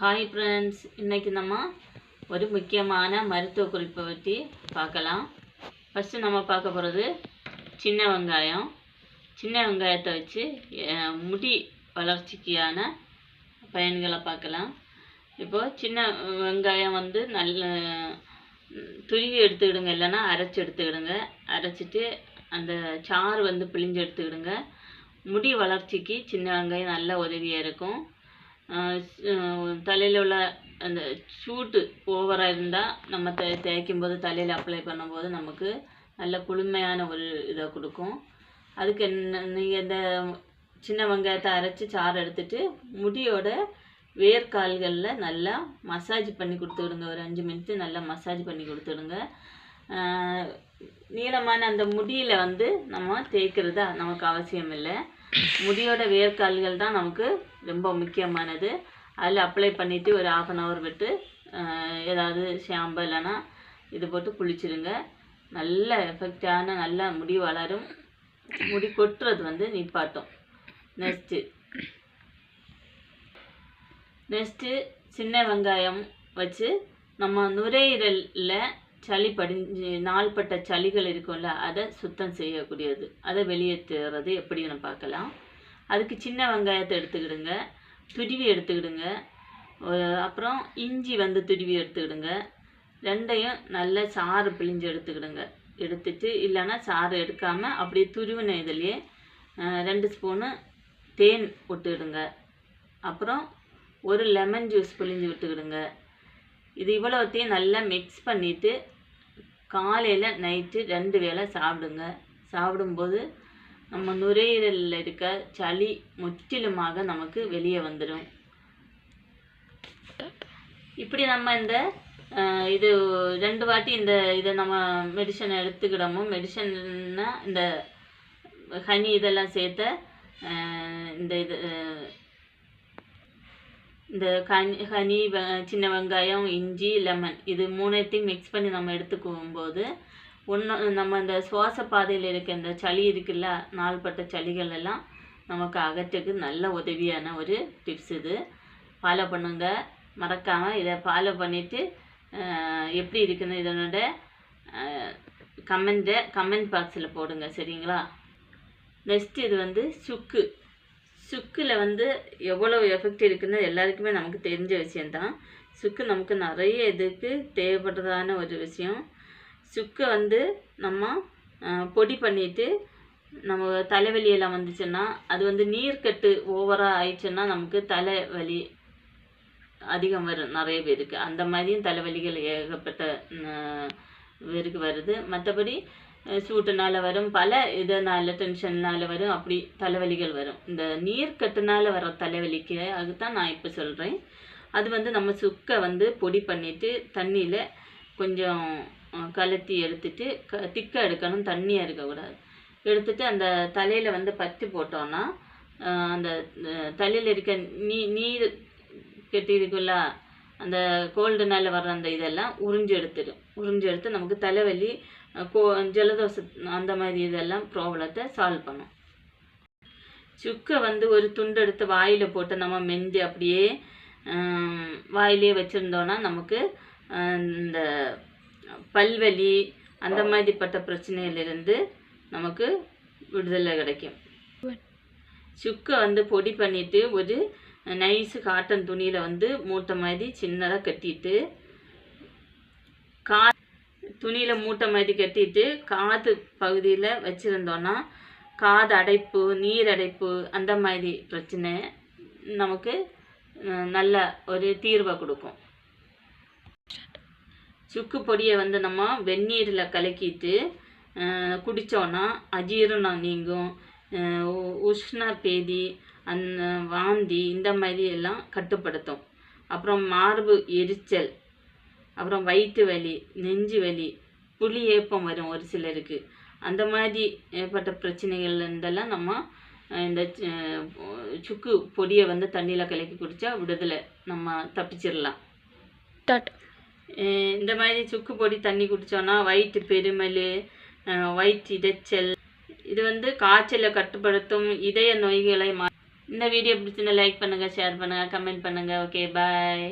Hi friends, இன்றைக்கி நம்ம ஒரு முக்கியமான மருத்துவ குறிப்பை பற்றி பார்க்கலாம். ஃபஸ்ட்டு நம்ம பார்க்க போகிறது சின்ன வெங்காயம். சின்ன வெங்காயத்தை வச்சு முடி வளர்ச்சிக்கான பயன்களை பார்க்கலாம். இப்போது சின்ன வெங்காயம் வந்து நல்ல துருவி எடுத்துக்கிடுங்க, இல்லைன்னா அரைச்சி எடுத்துக்கிடுங்க. அரைச்சிட்டு அந்த சாறு வந்து பிழிஞ்சு எடுத்துக்கிடுங்க. முடி வளர்ச்சிக்கு சின்ன வெங்காயம் நல்ல உதவியாக இருக்கும். தலையில் உள்ள அந்த சூட்டு ஓவராக இருந்தால் நம்ம தேய்க்கும் போது தலையில் அப்ளை பண்ணும்போது நமக்கு நல்ல குளுமையான ஒரு இதை கொடுக்கும். அதுக்கு நீங்கள் இந்த சின்ன வெங்காயத்தை அரைச்சி சாறு எடுத்துகிட்டு முடியோட வேர்க்கால்களில் நல்லா மசாஜ் பண்ணி கொடுத்துடுங்க. ஒரு 5 மினிட்டு நல்லா மசாஜ் பண்ணி கொடுத்துடுங்க. நீளமான அந்த முடியில் வந்து நம்ம தேய்க்கிறது நமக்கு அவசியம் இல்லை. முடியோட வேர்க்கால்கள் தான் நமக்கு ரொம்ப முக்கியமானது. அதில் அப்ளை பண்ணிவிட்டு ஒரு 1/2 hour விட்டு ஏதாவது ஷாம்பு இல்லைன்னா இது போட்டு குளிச்சிடுங்க. நல்ல எஃபெக்டான நல்ல முடி வளரும். முடி கொட்டுறது வந்து நிப்பாட்டும். நெக்ஸ்ட்டு சின்ன வெங்காயம் வச்சு நம்ம நுரையீரலில் சளி படிஞ்சு நாள்பட்ட சளிகள் இருக்கும்ல, அதை சுத்தம் செய்யக்கூடியது. அதை வெளியேற்றுறது எப்படின்னு பார்க்கலாம். அதுக்கு சின்ன வெங்காயத்தை எடுத்துக்கிடுங்க, துருவி எடுத்துக்கிடுங்க. அப்புறம் இஞ்சி வந்து துருவி எடுத்துக்கிடுங்க. ரெண்டையும் நல்ல சாறு பிழிஞ்சு எடுத்துக்கிடுங்க. எடுத்துட்டு இல்லைன்னா சாறு எடுக்காமல் அப்படியே துருவின இதுலேயே 2 ஸ்பூனு தேன் விட்டுக்கிடுங்க. அப்புறம் ஒரு லெமன் ஜூஸ் பிழிஞ்சு விட்டுக்கிடுங்க. இது இவ்வளோத்தையும் நல்லா மிக்ஸ் பண்ணிவிட்டு காலையில் நைட்டு 2 வேளை சாப்பிடுங்க. சாப்பிடும்போது நம்ம நுரையீரலில் இருக்க சளி முற்றிலுமாக நமக்கு வெளியே வந்துடும். இப்படி நம்ம இந்த இது 2 வாட்டி இதை நம்ம மெடிசனை எடுத்துக்கிடமோ. மெடிசன்னா இந்த ஹனி இதெல்லாம் சேர்த்த இந்த ஹனி, சின்ன வெங்காயம், இஞ்சி, லெமன் இது 3த்தையும் மிக்ஸ் பண்ணி நம்ம எடுத்துக்கும்போது நம்ம இந்த சுவாச பாதையில் இருக்க இந்த சளி இருக்குல்ல, நாள்பட்ட சளிகள் எல்லாம் நமக்கு அகற்றுக்கு நல்ல உதவியான ஒரு டிப்ஸ். இது ஃபாலோ பண்ணுங்க, மறக்காமல் இதை ஃபாலோ பண்ணிவிட்டு எப்படி இருக்குன்னு இதனோட கமெண்ட் பாக்ஸில் போடுங்க, சரிங்களா? நெக்ஸ்ட் இது வந்து சுக்கில் வந்து எவ்வளோ எஃபெக்ட் இருக்குன்னு எல்லாருக்குமே நமக்கு தெரிஞ்ச விஷயந்தான். சுக்கு நமக்கு நிறைய இதுக்கு தேவைப்படுறதான ஒரு விஷயம். சுக்கை வந்து நம்ம பொடி பண்ணிவிட்டு நம்ம தலைவலியெல்லாம் வந்துச்சுன்னா, அது வந்து நீர்க்கட்டு ஓவராக ஆயிடுச்சுன்னா நமக்கு தலைவலி அதிகம் வரும் நிறைய பேருக்கு. அந்த மாதிரியும் தலைவலிகள் ஏகப்பட்ட பேருக்கு வருது. மற்றபடி சூட்டுனால் வரும், பல இதனால் டென்ஷன்னால் வரும், அப்படி தலைவலிகள் வரும். இந்த நீர்க்கட்டுனால் வர தலைவலிக்கு அதுதான் நான் இப்போ சொல்கிறேன். அது வந்து நம்ம சுக்கை வந்து பொடி பண்ணிவிட்டு தண்ணியில் கொஞ்சம் கலத்தி எடுத்துட்டு திக்காக எடுக்கணும், தண்ணியாக இருக்கக்கூடாது. எடுத்துட்டு அந்த தலையில் வந்து பற்றி போட்டோன்னா அந்த தலையில் இருக்க நீர் கெட்டி இருக்குல்ல, அந்த கோல்டுனால் வர்ற அந்த இதெல்லாம் உறிஞ்சு எடுத்து நமக்கு தலைவலி, ஜலதோஷம் அந்த மாதிரி இதெல்லாம் ப்ராப்ளத்தை சால்வ் பண்ணும். சுக்கை வந்து ஒரு துண்டு எடுத்து வாயில் போட்டு நம்ம மெந்து அப்படியே வாயிலே வச்சுருந்தோன்னா நமக்கு இந்த பல்வலி அந்த மாதிரிப்பட்ட பிரச்சனையிலிருந்து நமக்கு விடுதலை கிடைக்கும். சுக்கை வந்து பொடி பண்ணிவிட்டு ஒரு நைஸு காட்டன் துணியில் வந்து மூட்டை மாதிரி சின்னதாக கட்டிட்டு துணியில் மூட்டை மாதிரி கட்டிட்டு காது பகுதியில் வச்சுருந்தோன்னா காது அடைப்பு, நீரடைப்பு அந்த மாதிரி பிரச்சனை நமக்கு நல்ல ஒரு தீர்வை கொடுக்கும். சுக்கு பொடியை வந்து நம்ம வெந்நீரில் கலக்கிட்டு குடித்தோன்னா அஜீரணம் நீங்கும், உஷ்ண பேதி, வாந்தி இந்த மாதிரி எல்லாம் கட்டுப்படுத்தும். அப்புறம் மார்பு எரிச்சல், அப்புறம் வயிற்று வலி, நெஞ்சு வலி, புளி ஏப்பம் வரும் ஒரு சிலருக்கு. அந்த மாதிரி ஏற்பட்ட பிரச்சனைகள் இருந்தெல்லாம் நம்ம இந்த சுக்கு பொடியை வந்து தண்ணியில் கலக்கி குடித்தா விடுதலை, நம்ம தப்பிச்சிடலாம். இந்த மாதிரி சுக்கு பொடி தண்ணி குடித்தோன்னா வயிற்று பெருமல், வயிற்று இரைச்சல், இது வந்து காய்ச்சலை கட்டுப்படுத்தும், இதய நோய்களை இந்த வீடியோ பிடிச்சிருந்தா லைக் பண்ணுங்கள், ஷேர் பண்ணுங்கள், கமெண்ட் பண்ணுங்கள். ஓகே, பாய்.